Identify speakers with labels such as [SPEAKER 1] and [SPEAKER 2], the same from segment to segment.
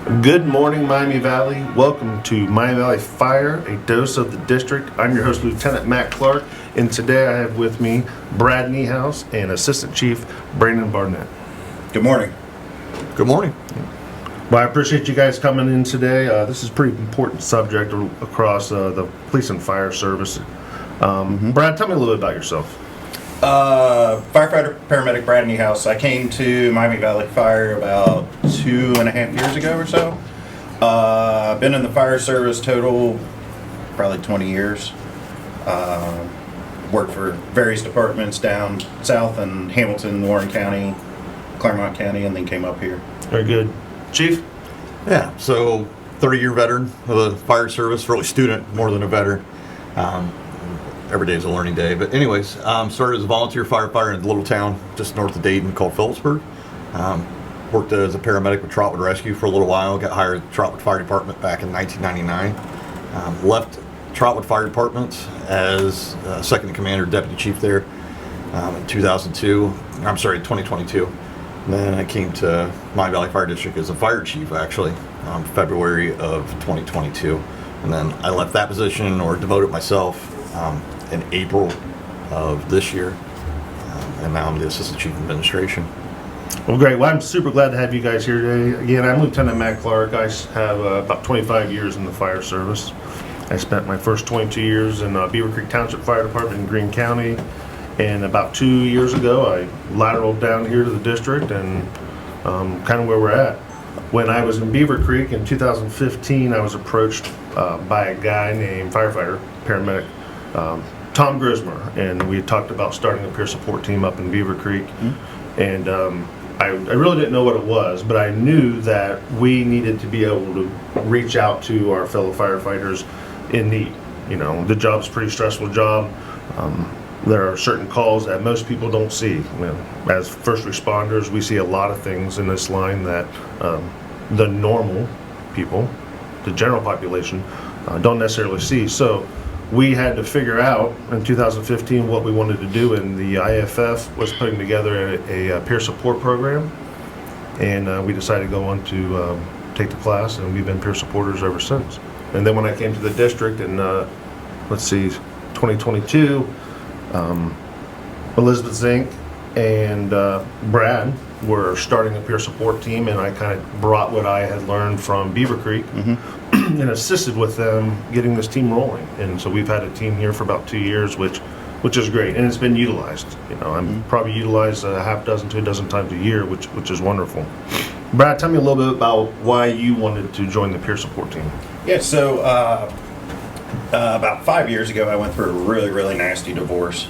[SPEAKER 1] Good morning, Miami Valley. Welcome to Miami Valley Fire, a dose of the district. I'm your host, Lieutenant Matt Clark, and today I have with me Brad Niehaus and Assistant Chief Brandon Barnett.
[SPEAKER 2] Good morning.
[SPEAKER 3] Good morning.
[SPEAKER 1] Well, I appreciate you guys coming in today. This is a pretty important subject across the police and fire service. Brad, tell me a little bit about yourself.
[SPEAKER 2] Firefighter, paramedic Brad Niehaus. I came to Miami Valley Fire about 2.5 years ago or so. I've been in the fire service total probably 20 years. Worked for various departments down south in Hamilton, Warren County, Claremont County, and then came up here.
[SPEAKER 1] Very good. Chief?
[SPEAKER 3] Yeah, so 30-year veteran of the fire service, really student more than a veteran. Every day is a learning day. But anyways, started as a volunteer firefighter in a little town just north of Dayton called Phillipsburg. Worked as a paramedic with Trotwood Rescue for a little while. Got hired at the Trotwood Fire Department back in 1999. Left Trotwood Fire Department as second in command or deputy chief there in 2022. And then I came to Miami Valley Fire District as a fire chief, actually, February of 2022. And then I left that position or devoted myself in April of this year. And now I'm the Assistant Chief of Administration.
[SPEAKER 1] Well, great. Well, I'm super glad to have you guys here today. Again, I'm Lieutenant Matt Clark. I have about 25 years in the fire service. I spent my first 22 years in Beaver Creek Township Fire Department in Greene County. And about 2 years ago, I lateraled down here to the district and kind of where we're at. When I was in Beaver Creek in 2015, I was approached by a guy named firefighter, paramedic, Tom Grismer, and we had talked about starting a peer support team up in Beaver Creek. And I really didn't know what it was, but I knew that we needed to be able to reach out to our fellow firefighters in need. You know, the job's a pretty stressful job. There are certain calls that most people don't see. You know, as first responders, we see a lot of things in this line that the normal people, the general population, don't necessarily see. So we had to figure out in 2015 what we wanted to do, and the IFF was putting together a peer support program, and we decided to go on to take the class, and we've been peer supporters ever since. And then when I came to the district in, 2022, Elizabeth Zink and Brad were starting a peer support team, and I kind of brought what I had learned from Beaver Creek and assisted with them getting this team rolling. And so we've had a team here for about 2 years, which is great, and it's been utilized. You know, I'm probably utilized a half dozen to a dozen times a year, which is wonderful. Brad, tell me a little bit about why you wanted to join the peer support team.
[SPEAKER 2] Yeah, so about 5 years ago, I went through a really, really nasty divorce.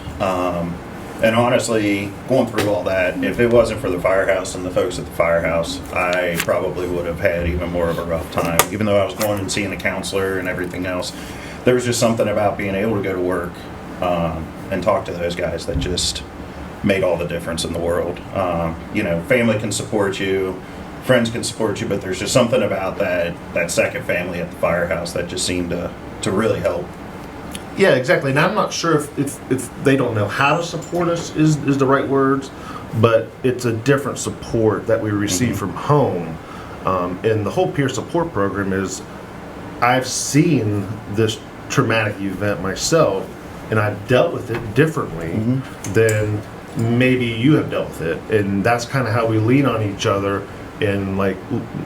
[SPEAKER 2] And honestly, going through all that, if it wasn't for the firehouse and the folks at the firehouse, I probably would have had even more of a rough time. Even though I was going and seeing a counselor and everything else, there was just something about being able to go to work and talk to those guys that just made all the difference in the world. You know, family can support you, friends can support you, but there's just something about that second family at the firehouse that just seemed to really help.
[SPEAKER 1] Yeah, exactly. And I'm not sure if they don't know how to support us is the right words, but it's a different support that we receive from home. And the whole peer support program is, I've seen this traumatic event myself, and I've dealt with it differently than maybe you have dealt with it. And that's kind of how we lean on each other. And like,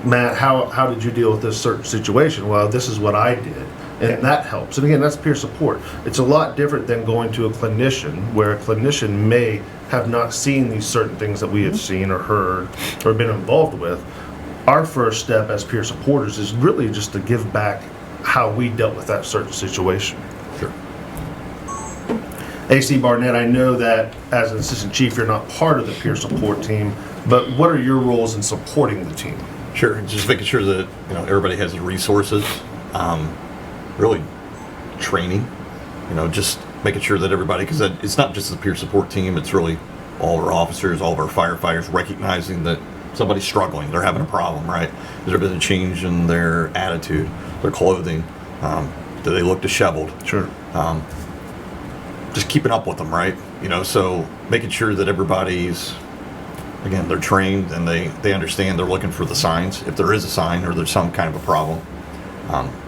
[SPEAKER 1] Matt, how did you deal with this certain situation? Well, this is what I did. And that helps. And again, that's peer support. It's a lot different than going to a clinician, where a clinician may have not seen these certain things that we have seen or heard or been involved with. Our first step as peer supporters is really just to give back how we dealt with that certain situation.
[SPEAKER 3] Sure.
[SPEAKER 1] AC Barnett, I know that as an assistant chief, you're not part of the peer support team, but what are your roles in supporting the team?
[SPEAKER 3] Sure. Just making sure that everybody has the resources. Really training, just making sure that everybody, because it's not just the peer support team, it's really all of our officers, all of our firefighters recognizing that somebody's struggling, they're having a problem, right? Has there been a change in their attitude, their clothing? Do they look disheveled?
[SPEAKER 1] Sure.
[SPEAKER 3] Just keeping up with them, right? So making sure that everybody's again, they're trained and they understand. They're looking for the signs, if there is a sign or there's some kind of a problem.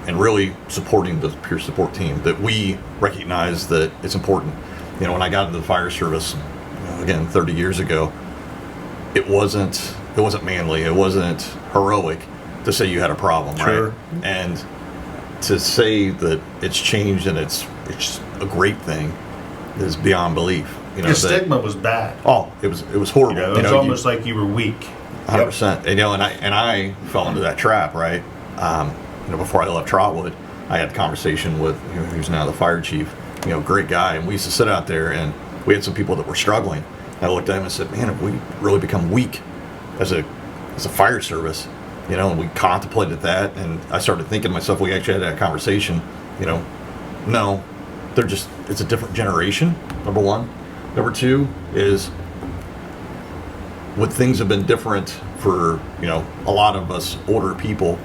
[SPEAKER 3] And really supporting the peer support team, that we recognize that it's important. You know, when I got into the fire service, again, 30 years ago, it wasn't manly, it wasn't heroic to say you had a problem,
[SPEAKER 1] Sure.
[SPEAKER 3] right? And to say that it's changed and it's a great thing is beyond belief. You know,
[SPEAKER 1] The stigma was bad.
[SPEAKER 3] oh, it was horrible.
[SPEAKER 1] You know, it was almost like you were weak.
[SPEAKER 3] 100%. And, you know, and I fell into that trap, right? You know, before I left Trotwood, I had a conversation with who's now the fire chief. You know, great guy, and we used to sit out there, and we had some people that were struggling. And I looked at him and said, "Man, have we really become weak as a fire service?" You know, and we contemplated that, and I started thinking to myself, we actually had that conversation. You know, no, it's a different generation. Number one. Number two is, when things have been different for, you know, a lot of us older people,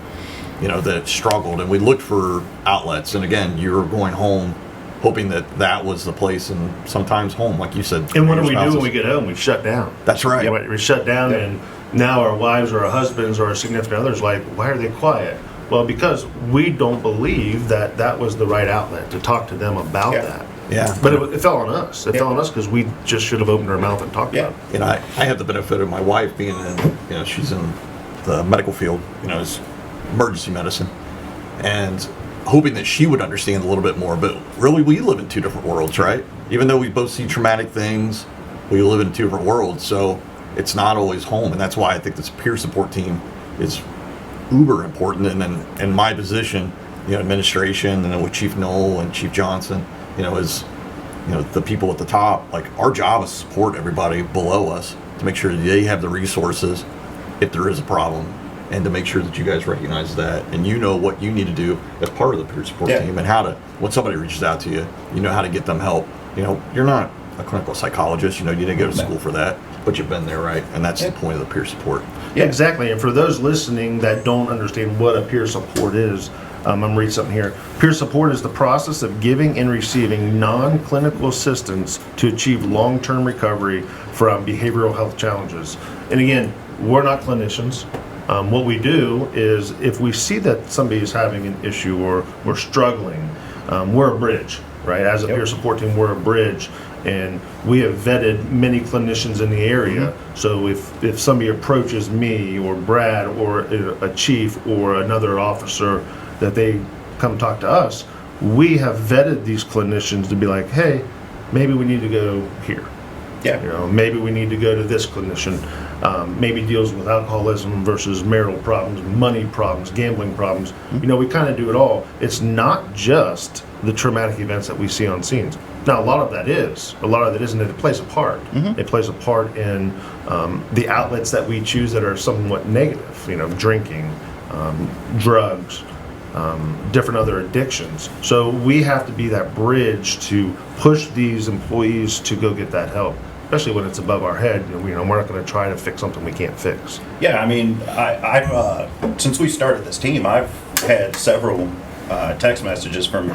[SPEAKER 3] you know, that struggled, and we looked for outlets. And again, you were going home hoping that was the place, and sometimes home, like you said.
[SPEAKER 1] And what do we do
[SPEAKER 3] spouses.
[SPEAKER 1] when we get home? We shut down.
[SPEAKER 3] That's right.
[SPEAKER 1] We shut down, and now our wives or our husbands or our significant others like, why are they quiet? Well, because we don't believe that was the right outlet to talk to them about that.
[SPEAKER 3] Yeah.
[SPEAKER 1] But it fell on us. It fell on us because we just should have opened our mouth and talked about it.
[SPEAKER 3] You know, I have the benefit of my wife being in, you know, she's in the medical field, you know, it's emergency medicine, and hoping that she would understand a little bit more. But really, we live in two different worlds, right? Even though we both see traumatic things, we live in two different worlds. So it's not always home, and that's why I think this peer support team is uber important. And then in my position, you know, administration, and then with Chief Knoll and Chief Johnson, you know, is, you know, the people at the top, like, our job is to support everybody below us to make sure that they have the resources if there is a problem, and to make sure that you guys recognize that, and you know what you need to do as part of the peer support team, and how to, when somebody reaches out to you, you know how to get them help. You know, you're not a clinical psychologist, you know, you didn't go to school for that, but you've been there, right? And that's the point of the peer support.
[SPEAKER 1] Yeah, exactly. And for those listening that don't understand what a peer support is, I'm going to read something here. Peer support is the process of giving and receiving non-clinical assistance to achieve long-term recovery from behavioral health challenges. And again, we're not clinicians. What we do is, if we see that somebody is having an issue or we're struggling, we're a bridge, right? As a peer support team, we're a bridge. And we have vetted many clinicians in the area. So if somebody approaches me or Brad or a chief or another officer, that they come talk to us, we have vetted these clinicians to be like, hey, maybe we need to go here.
[SPEAKER 2] Yeah.
[SPEAKER 1] You know, maybe we need to go to this clinician. Maybe deals with alcoholism versus marital problems, money problems, gambling problems. You know, we kind of do it all. It's not just the traumatic events that we see on scenes. Now, a lot of that is. A lot of that isn't. It plays a part. It plays a part in the outlets that we choose that are somewhat negative. You know, drinking, drugs, different other addictions. So we have to be that bridge to push these employees to go get that help, especially when it's above our head. You know, we're not going to try to fix something we can't fix.
[SPEAKER 2] Yeah, I mean, I've since we started this team, I've had several text messages from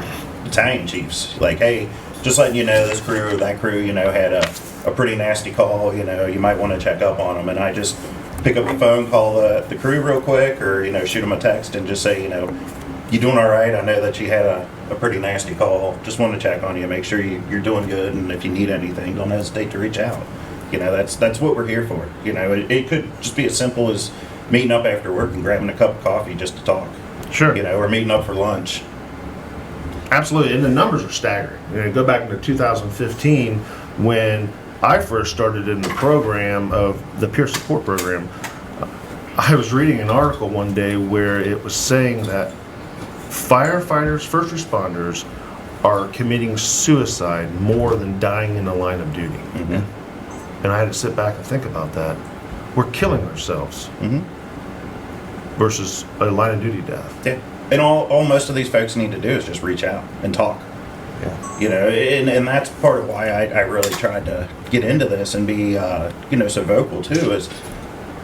[SPEAKER 2] battalion chiefs like, hey, just letting you know, this crew or that crew, you know, had a pretty nasty call, you know, you might want to check up on them. And I just pick up the phone, call the crew real quick, or, you know, shoot them a text and just say, you know, you doing all right? I know that you had a pretty nasty call. Just want to check on you, make sure you're doing good, and if you need anything, don't hesitate to reach out. You know, that's what we're here for. You know, it could just be as simple as meeting up after work and grabbing a cup of coffee just to talk.
[SPEAKER 1] Sure.
[SPEAKER 2] You know, or meeting up for lunch.
[SPEAKER 1] Absolutely, and the numbers are staggering. You know, go back into 2015 when I first started in the program of the peer support program. I was reading an article one day where it was saying that firefighters, first responders, are committing suicide more than dying in the line of duty. And I had to sit back and think about that. We're killing ourselves versus a line of duty death.
[SPEAKER 2] Yeah. And all most of these folks need to do is just reach out and talk.
[SPEAKER 3] Yeah.
[SPEAKER 2] You know, and that's part of why I really tried to get into this and be, you know, so vocal too, is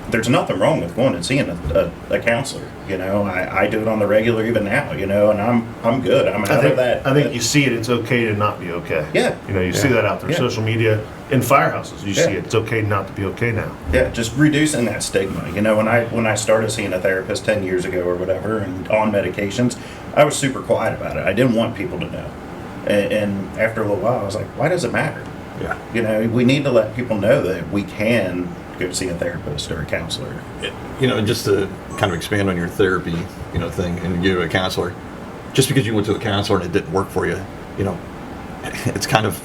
[SPEAKER 2] there's nothing wrong with going and seeing a counselor. You know, I do it on the regular even now, you know, and I'm good. I'm out of that.
[SPEAKER 1] I think you see it, it's okay to not be okay.
[SPEAKER 2] Yeah.
[SPEAKER 1] You know, you see that out there.
[SPEAKER 2] Yeah.
[SPEAKER 1] Social media, in firehouses, you see
[SPEAKER 2] Yeah.
[SPEAKER 1] it. It's okay not to be okay now.
[SPEAKER 2] Yeah, just reducing that stigma. You know, when I started seeing a therapist 10 years ago or whatever, and on medications, I was super quiet about it. I didn't want people to know. And after a little while, I was like, why does it matter?
[SPEAKER 3] Yeah.
[SPEAKER 2] You know, we need to let people know that we can go see a therapist or a counselor.
[SPEAKER 3] You know, just to kind of expand on your therapy, you know, thing, and you to a counselor, just because you went to a counselor and it didn't work for you, you know, it's kind of,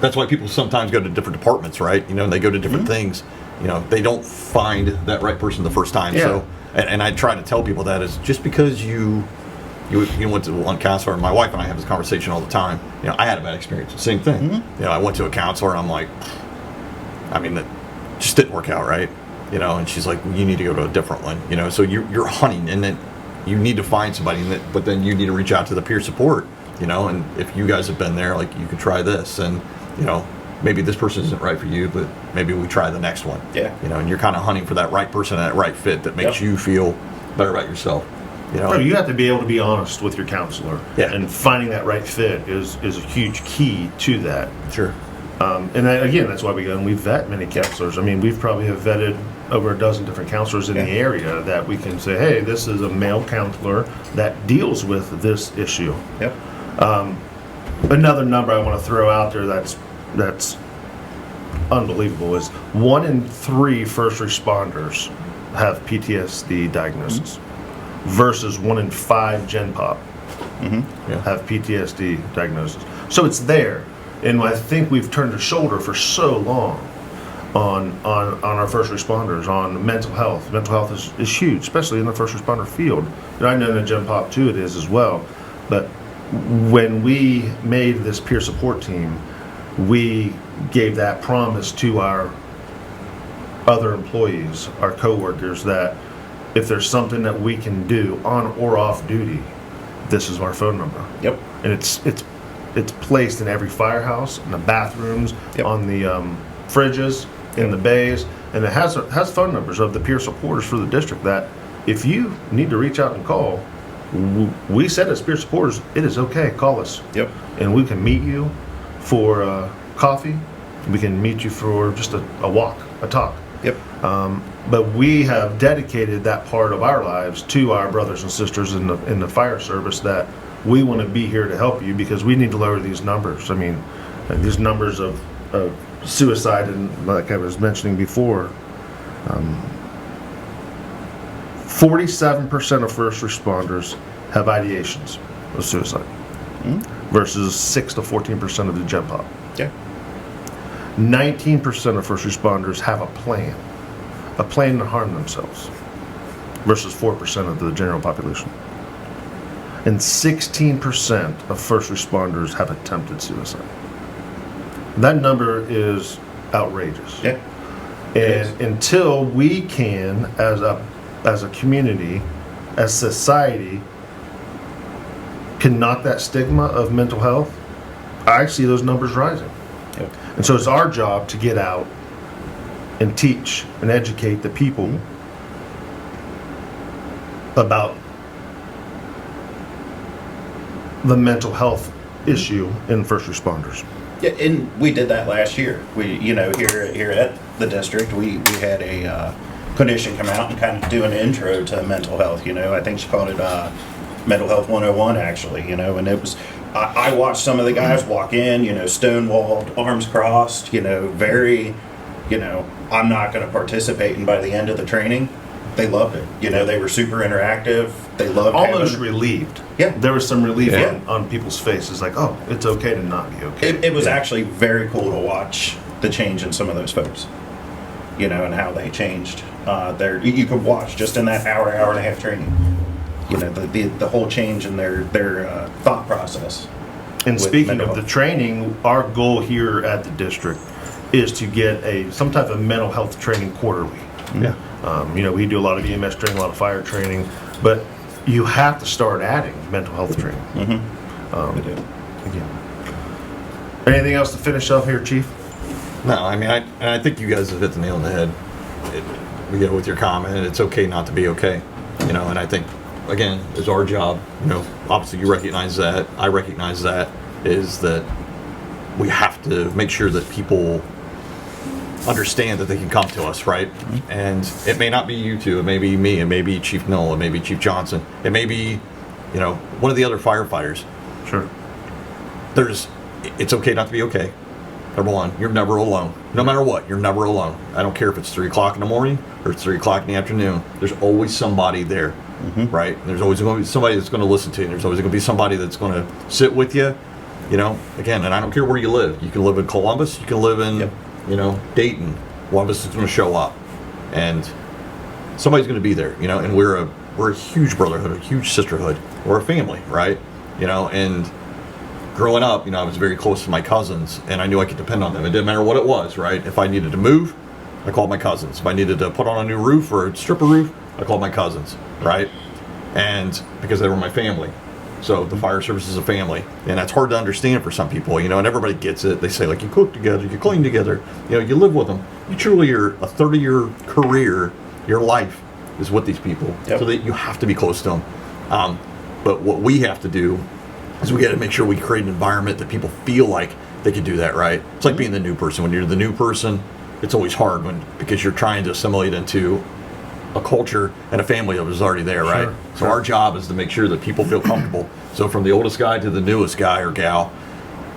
[SPEAKER 3] that's why people sometimes go to different departments, right? You know, and they go to different things. You know, they don't find that right person the first time.
[SPEAKER 1] Yeah.
[SPEAKER 3] So, and I try to tell people that is just because you went to one counselor, and my wife and I have this conversation all the time. You know, I had a bad experience. Same thing. You know, I went to a counselor, and I'm like, I mean, that just didn't work out, right? You know, and she's like, well, you need to go to a different one. You know, so you're hunting, and then you need to find somebody, but then you need to reach out to the peer support. You know, and if you guys have been there, like, you can try this, and you know, maybe this person isn't right for you, but maybe we try the next one.
[SPEAKER 2] Yeah.
[SPEAKER 3] You know, and you're kind of hunting for that right person, that right fit that makes you feel better about yourself. You know,
[SPEAKER 1] No, you have to be able to be honest with your counselor.
[SPEAKER 3] Yeah.
[SPEAKER 1] And finding that right fit is a huge key to that.
[SPEAKER 3] sure.
[SPEAKER 1] Again, that's why we go and we vet many counselors. I mean, we've probably have vetted over a dozen different counselors in the area that we can say, hey, this is a male counselor that deals with this issue.
[SPEAKER 2] Yep.
[SPEAKER 1] Another number I want to throw out there that's unbelievable is 1 in 3 first responders have PTSD diagnosis versus 1 in 5 Gen Pop
[SPEAKER 3] Yeah.
[SPEAKER 1] have PTSD diagnosis. So it's there, and I think we've turned a shoulder for so long on our first responders, on mental health. Mental health is huge, especially in the first responder field. And I know in the Gen Pop too it is as well. But when we made this peer support team, we gave that promise to our other employees, our coworkers, that if there's something that we can do on or off duty, this is our phone number.
[SPEAKER 2] Yep.
[SPEAKER 1] And it's placed in every firehouse, in the bathrooms,
[SPEAKER 2] Yep.
[SPEAKER 1] on the fridges, in the bays, and it has phone numbers of the peer supporters for the district that if you need to reach out and call, we said as peer supporters, it is okay, call us.
[SPEAKER 2] Yep.
[SPEAKER 1] And we can meet you for coffee, we can meet you for just a walk, a talk.
[SPEAKER 2] Yep.
[SPEAKER 1] But we have dedicated that part of our lives to our brothers and sisters in the fire service, that we want to be here to help you because we need to lower these numbers. I mean, these numbers of suicide, and like I was mentioning before, 47% of first responders have ideations of suicide versus 6 to 14% of the Gen Pop.
[SPEAKER 2] Yeah.
[SPEAKER 1] 19% of first responders have a plan to harm themselves versus 4% of the general population. And 16% of first responders have attempted suicide. That number is outrageous.
[SPEAKER 2] Yeah.
[SPEAKER 1] And until we can, as a community, as society, can knock that stigma of mental health, I see those numbers rising.
[SPEAKER 2] Yep.
[SPEAKER 1] And so it's our job to get out and teach and educate the people about the mental health issue in first responders.
[SPEAKER 2] Yeah, and we did that last year. We, you know, here at the district, we had a clinician come out and kind of do an intro to mental health. You know, I think she called it Mental Health 101, actually. You know, and it was, I watched some of the guys walk in, you know, stonewalled, arms crossed, you know, very, you know, I'm not going to participate. And by the end of the training, they loved it. You know, they were super interactive. They loved
[SPEAKER 1] Almost
[SPEAKER 2] having,
[SPEAKER 1] relieved.
[SPEAKER 2] Yeah.
[SPEAKER 1] There was some relief
[SPEAKER 2] Yeah.
[SPEAKER 1] on people's faces, like, oh, it's okay to not be okay.
[SPEAKER 2] It was actually very cool to watch the change in some of those folks, you know, and how they changed. You could watch just in that hour and a half training, you know, the whole change in their thought process.
[SPEAKER 1] And
[SPEAKER 2] with
[SPEAKER 1] speaking
[SPEAKER 2] mental
[SPEAKER 1] of the
[SPEAKER 2] health.
[SPEAKER 1] training, our goal here at the district is to get some type of mental health training quarterly.
[SPEAKER 3] Yeah.
[SPEAKER 1] You know, we do a lot of EMS training, a lot of fire training, but you have to start adding mental health training.
[SPEAKER 2] We do.
[SPEAKER 1] Again. Anything else to finish up here, Chief?
[SPEAKER 3] No, I mean, I think you guys have hit the nail on the head. You know, with your comment, it's okay not to be okay. You know, and I think, again, it's our job. You know, obviously you recognize that. I recognize that. Is that we have to make sure that people understand that they can come to us, right? And it may not be you two, it may be me, it may be Chief Knoll, it may be Chief Johnson, it may be, one of the other firefighters.
[SPEAKER 1] Sure.
[SPEAKER 3] It's okay not to be okay. Number one, you're never alone. No matter what, you're never alone. I don't care if it's 3 o'clock in the morning or it's 3 o'clock in the afternoon. There's always somebody there, right? There's always going to be somebody that's going to listen to you. There's always going to be somebody that's going to sit with you, again, and I don't care where you live. You can live in Columbus, you can live in, Dayton. One of us is going to show up, and somebody's going to be there, and we're a huge brotherhood, a huge sisterhood. We're a family, right? And growing up, I was very close to my cousins, and I knew I could depend on them. It didn't matter what it was, right? If I needed to move, I called my cousins. If I needed to put on a new roof or strip a roof, I called my cousins, right? And because they were my family. So the fire service is a family, and that's hard to understand for some people, and everybody gets it. They say, like, you cook together, you clean together, you live with them. You truly are a 30-year career, your life is with these people, so that you have to be close to them. But what we have to do is we got to make sure we create an environment that people feel like they can do that, right? It's like being the new person. When you're the new person, it's always hard because you're trying to assimilate into a culture and a family that was already there, right? So our job is to make sure that people feel comfortable. So from the oldest guy to the newest guy or gal,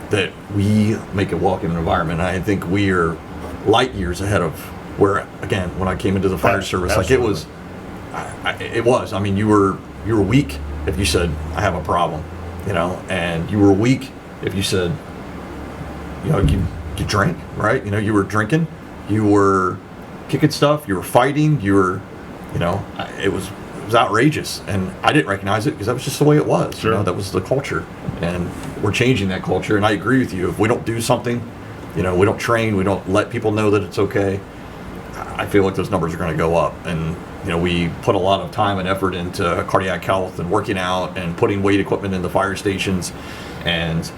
[SPEAKER 3] that we make a welcoming environment. And I think we are light years ahead of where, again, when I came into the fire service,
[SPEAKER 1] Absolutely.
[SPEAKER 3] like it was. I mean, you were weak if you said, I have a problem, and you were weak if you said, you drank, right? You were drinking, you were kicking stuff, you were fighting, you were, it was outrageous, and I didn't recognize it because that was just the way it was.
[SPEAKER 1] Sure.
[SPEAKER 3] That was the culture, and we're changing that culture. And I agree with you. If we don't do something, we don't train, we don't let people know that it's okay, I feel like those numbers are going to go up. And we put a lot of time and effort into cardiac health and working out and putting weight equipment in the fire stations, and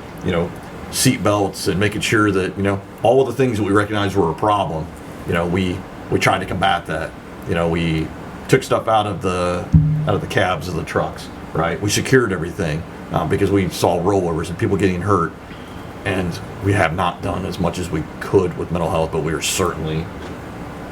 [SPEAKER 3] seat belts, and making sure that all of the things that we recognized were a problem. We tried to combat that. We took stuff out of the cabs of the trucks, right? We secured everything because we saw rollovers and people getting hurt, and we have not done as much as we could with mental health, but we are certainly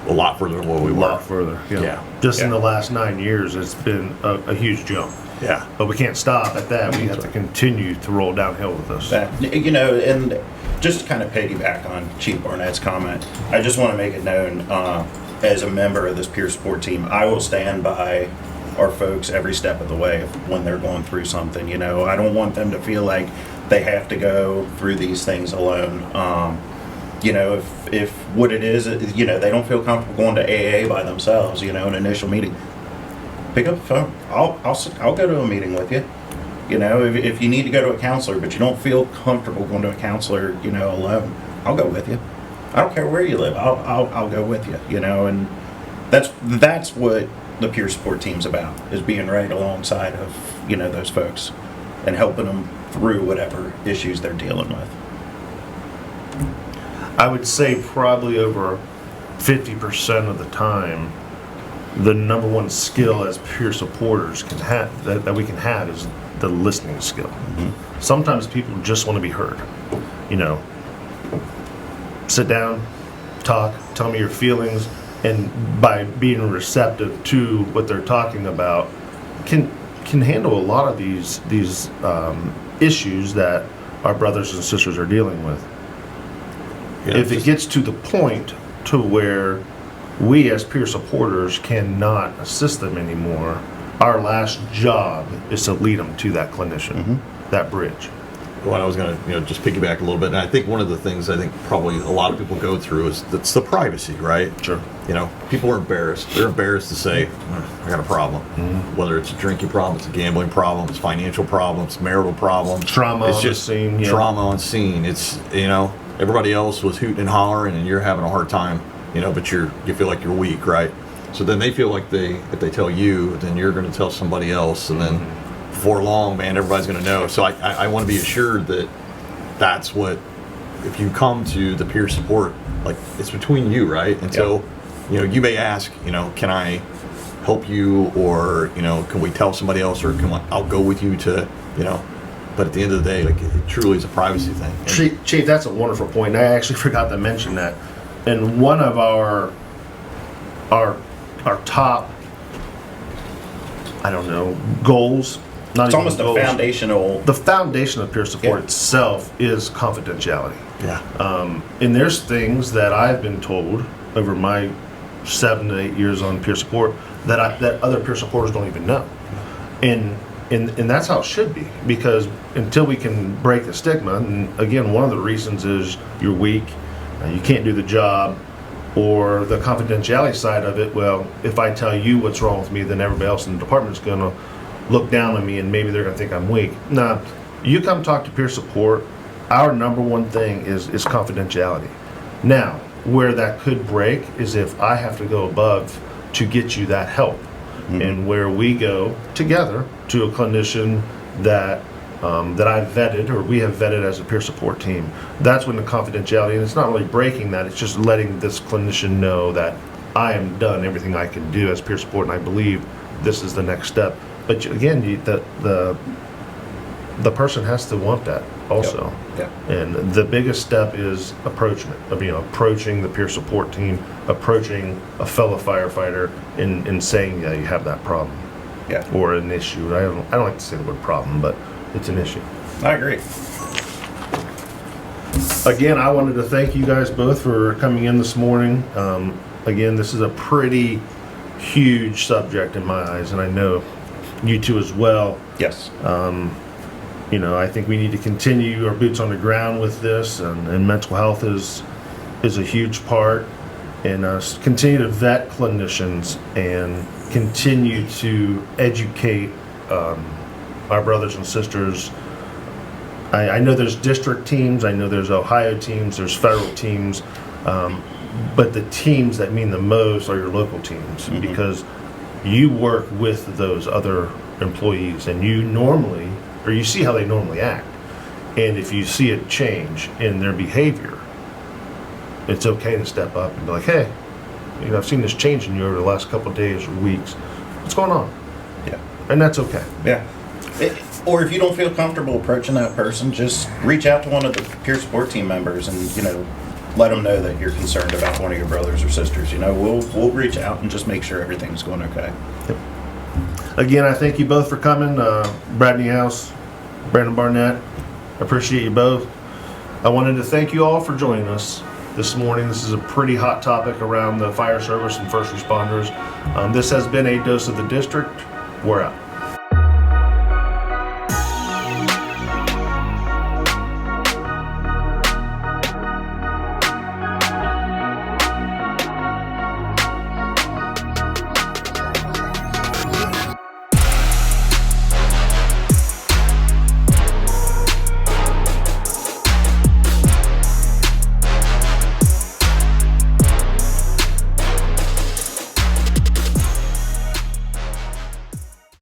[SPEAKER 3] a lot further than where we were.
[SPEAKER 1] A lot further.
[SPEAKER 3] Yeah.
[SPEAKER 1] Just in the last 9 years, it's been a huge jump.
[SPEAKER 3] Yeah.
[SPEAKER 1] But we can't stop at that. We have to continue to roll downhill with this.
[SPEAKER 2] And just to kind of piggyback on Chief Barnett's comment, I just want to make it known, as a member of this peer support team, I will stand by our folks every step of the way when they're going through something. I don't want them to feel like they have to go through these things alone. If what it is, they don't feel comfortable going to AA by themselves, an initial meeting, pick up the phone. I'll go to a meeting with you. If you need to go to a counselor, but you don't feel comfortable going to a counselor, alone, I'll go with you. I don't care where you live. I'll go with you. And that's what the peer support team's about, is being right alongside of those folks and helping them through whatever issues they're dealing with.
[SPEAKER 1] I would say probably over 50% of the time, the number one skill as peer supporters can have that we can have is the listening skill. Mm-hmm. Sometimes people just want to be heard. Sit down, talk, tell me your feelings, and by being receptive to what they're talking about, can handle a lot of these issues that our brothers and sisters are dealing with.
[SPEAKER 3] Yeah,
[SPEAKER 1] if it gets to the point to where we as peer supporters cannot assist them anymore, our last job is to lead them to that clinician, that bridge.
[SPEAKER 3] Well, I was going to just piggyback a little bit, and I think one of the things I think probably a lot of people go through is that's the privacy, right?
[SPEAKER 1] Sure.
[SPEAKER 3] People are embarrassed. They're embarrassed to say, I got a problem. Whether it's a drinking problem, it's a gambling problem, it's financial problems, marital problems.
[SPEAKER 1] Trauma
[SPEAKER 3] it's
[SPEAKER 1] on
[SPEAKER 3] just
[SPEAKER 1] the scene. Yeah.
[SPEAKER 3] Trauma on scene. It's, everybody else was hooting and hollering, and you're having a hard time, but you feel like you're weak, right? So then they feel like if they tell you, then you're going to tell somebody else, and then before long, man, everybody's going to know. So I want to be assured that that's what, if you come to the peer support, like, it's between you, right? And so, you may ask, can I help you, or, can we tell somebody else, or I'll go with you to, But at the end of the day, like, it truly is a privacy thing.
[SPEAKER 1] Chief, that's a wonderful point. I actually forgot to mention that. And one of our top, I don't know, goals. Not
[SPEAKER 2] It's
[SPEAKER 1] even
[SPEAKER 2] almost a
[SPEAKER 1] goals.
[SPEAKER 2] foundational.
[SPEAKER 1] The foundation of peer support
[SPEAKER 2] Yeah.
[SPEAKER 1] itself is confidentiality.
[SPEAKER 3] Yeah.
[SPEAKER 1] And there's things that I've been told over my 7 to 8 years on peer support that that other peer supporters don't even know. And that's how it should be, because until we can break the stigma, and again, one of the reasons is you're weak, you can't do the job, or the confidentiality side of it, well, if I tell you what's wrong with me, then everybody else in the department is going to look down on me and maybe they're going to think I'm weak. Now, you come talk to peer support, our number one thing is confidentiality. Now, where that could break is if I have to go above to get you that help. And where we go together to a clinician that that I've vetted, or we have vetted as a peer support team, that's when the confidentiality, and it's not really breaking that, it's just letting this clinician know that I am done everything I can do as peer support, and I believe this is the next step. But again, the person has to want that also.
[SPEAKER 2] Yep.
[SPEAKER 1] And the biggest step is approachment, approaching the peer support team, approaching a fellow firefighter and saying, yeah, you have that problem.
[SPEAKER 2] Yeah.
[SPEAKER 1] Or an issue. I don't like to say the word problem, but it's an issue.
[SPEAKER 2] I agree.
[SPEAKER 1] Again, I wanted to thank you guys both for coming in this morning. Again, this is a pretty huge subject in my eyes, and I know you two as well.
[SPEAKER 2] Yes.
[SPEAKER 1] I think we need to continue our boots on the ground with this, and mental health is a huge part, and continue to vet clinicians and continue to educate our brothers and sisters. I know there's district teams, I know there's Ohio teams, there's federal teams, but the teams that mean the most are your local teams, because you work with those other employees, and you see how they normally act. And if you see a change in their behavior, it's okay to step up and be like, hey, I've seen this change in you over the last couple of days or weeks. What's going on?
[SPEAKER 2] Yeah.
[SPEAKER 1] And that's okay.
[SPEAKER 2] Yeah. Or if you don't feel comfortable approaching that person, just reach out to one of the peer support team members and, let them know that you're concerned about one of your brothers or sisters. We'll reach out and just make sure everything's going okay.
[SPEAKER 1] Yep. Again, I thank you both for coming. Brad Niehaus, Brandon Barnett, I appreciate you both. I wanted to thank you all for joining us this morning. This is a pretty hot topic around the fire service and first responders. This has been a Dose of the District. We're out.